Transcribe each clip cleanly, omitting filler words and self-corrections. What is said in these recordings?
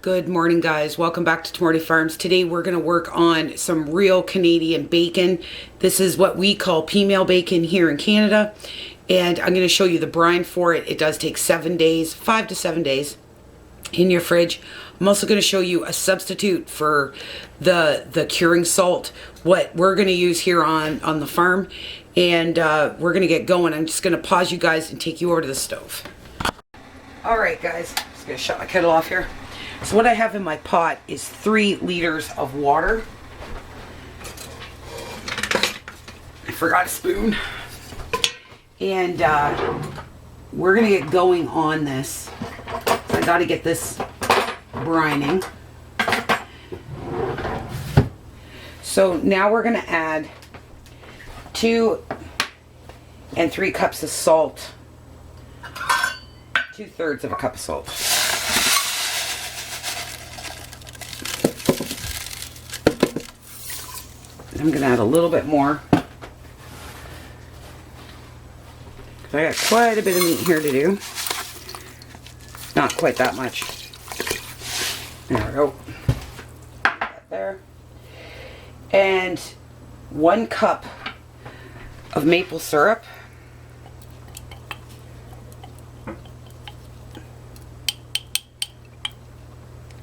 Good morning, guys. Welcome back to Tomorrowaday Farms. Today we're going to work on some real Canadian bacon. This is what we call Peameal bacon here in Canada. And I'm going to show you the brine for it. It does take 7 days, 5 to 7 days in your fridge. I'm also going to show you a substitute for the curing salt, what we're going to use here on the farm. And we're going to get going. I'm just going to pause you guys and take you over to the stove. All right, guys. Just going to shut my kettle off here. So what I have in my pot is 3 liters of water. I forgot a spoon. And we're going to get going on this. So I got to get this brining. So now we're going to add 2 and 3 cups of salt. 2/3 of a cup of salt. I'm going to add a little bit more. I got quite a bit of meat here to do. Not quite that much. There we go. That there. And 1 cup of maple syrup.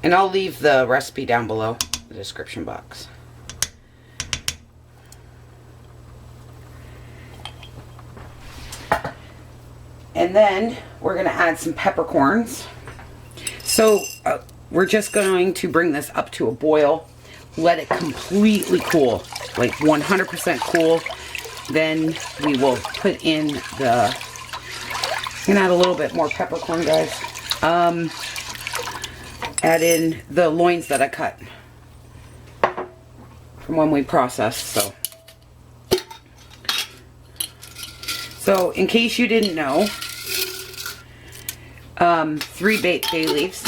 And I'll leave the recipe down below in the description box. And then we're going to add some peppercorns. So we're just going to bring this up to a boil. Let it completely cool, like 100% cool. Then we will put in the, I'm going to add a little bit more peppercorn, guys. Add in the loins that I cut from when we processed. So in case you didn't know, 3 Bayleaves.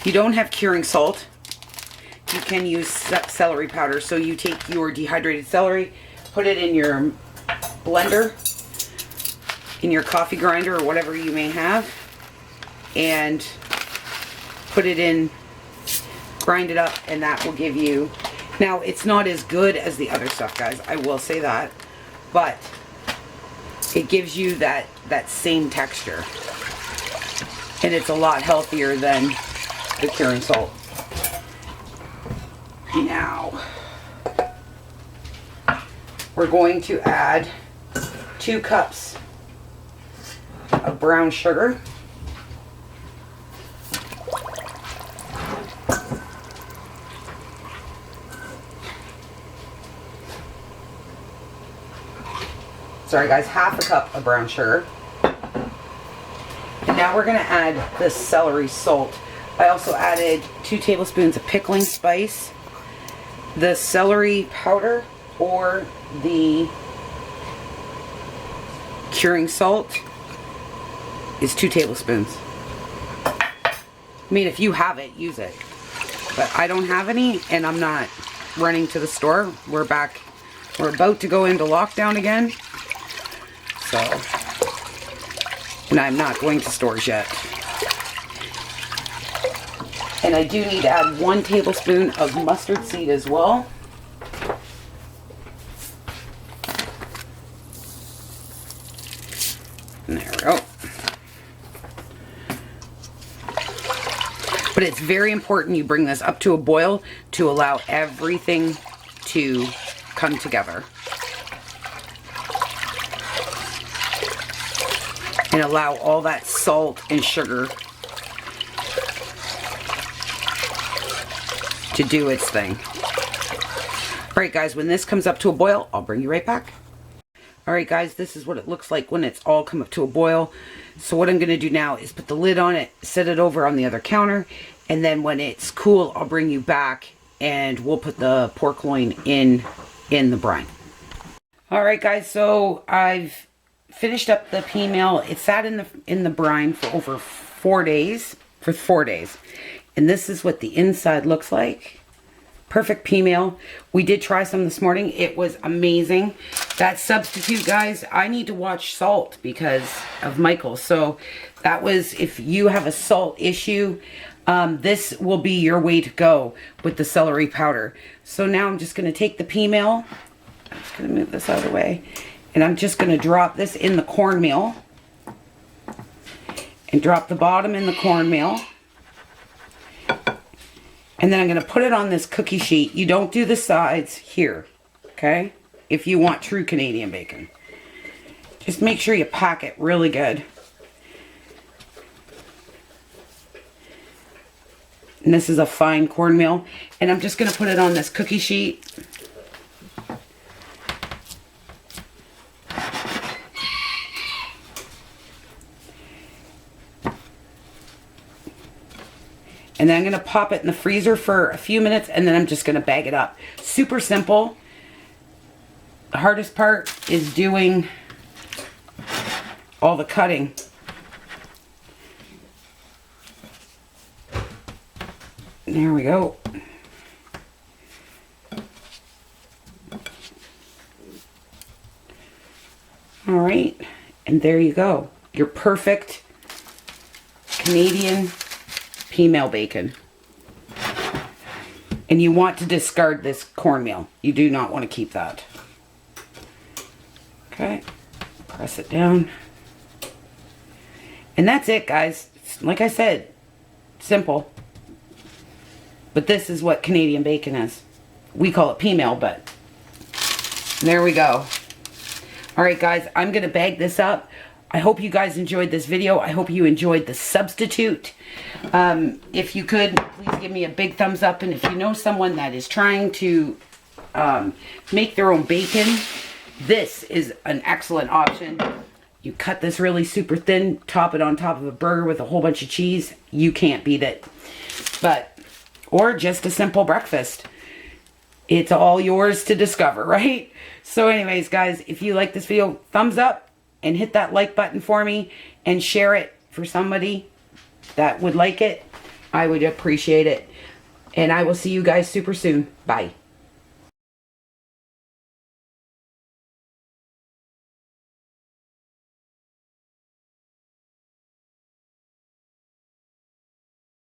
You don't have curing salt. You can use celery powder. So you take your dehydrated celery, put it in your blender, in your coffee grinder or whatever you may have, and put it in, grind it up, and that will give you, now it's not as good as the other stuff, guys, I will say that, but it gives you that same texture, and it's a lot healthier than the curing salt. Now we're going to add 2 cups of brown sugar. Sorry guys, half a cup of brown sugar. And now we're going to add the celery salt. I also added 2 tablespoons of pickling spice, the celery powder, or the curing salt is 2 tablespoons. I mean, if you have it, use it. But I don't have any, and I'm not running to the store. We're about to go into lockdown again. So, and I'm not going to stores yet. And I do need to add 1 tablespoon of mustard seed as well. And there we go. But it's very important you bring this up to a boil to allow everything to come together. And allow all that salt and sugar to do its thing. Alright guys, when this comes up to a boil, I'll bring you right back. Alright guys, this is what it looks like when it's all come up to a boil. So what I'm going to do now is put the lid on it, set it over on the other counter, and then when it's cool, I'll bring you back and we'll put the pork loin in the brine. Alright guys, so I've finished up the Peameal. It sat in the brine for over 4 days. And this is what the inside looks like. Perfect Peameal. We did try some this morning. It was amazing. That substitute, guys, I need to watch salt because of Michael. So That was, if you have a salt issue, this will be your way to go with the celery powder. So now I'm just going to take the Peameal. I'm just going to move this out of the way. And I'm just going to drop this in the cornmeal. And drop the bottom in the cornmeal. And then I'm going to put it on this cookie sheet. You don't do the sides here, okay? If you want true Canadian bacon. Just make sure you pack it really good. And this is a fine cornmeal. And I'm just going to put it on this cookie sheet. And then I'm going to pop it in the freezer for a few minutes, and then I'm just going to bag it up. Super simple. The hardest part is doing all the cutting. There we go. All right, and there you go. Your perfect Canadian Peameal bacon. And you want to discard this cornmeal. You do not want to keep that. Okay, press it down. And that's it, guys. Like I said, simple. But this is what Canadian bacon is. We call it Peameal, but there we go. Alright guys, I'm going to bag this up. I hope you guys enjoyed this video. I hope you enjoyed the substitute. If you could, please give me a big thumbs up. And if you know someone that is trying to make their own bacon, this is an excellent option. You cut this really super thin, top it on top of a burger with a whole bunch of cheese. You can't beat it. Or just a simple breakfast. It's all yours to discover, right? So anyways, guys, if you like this video, thumbs up. And hit that like button for me and share it for somebody that would like it. I would appreciate it. And I will see you guys super soon. Bye.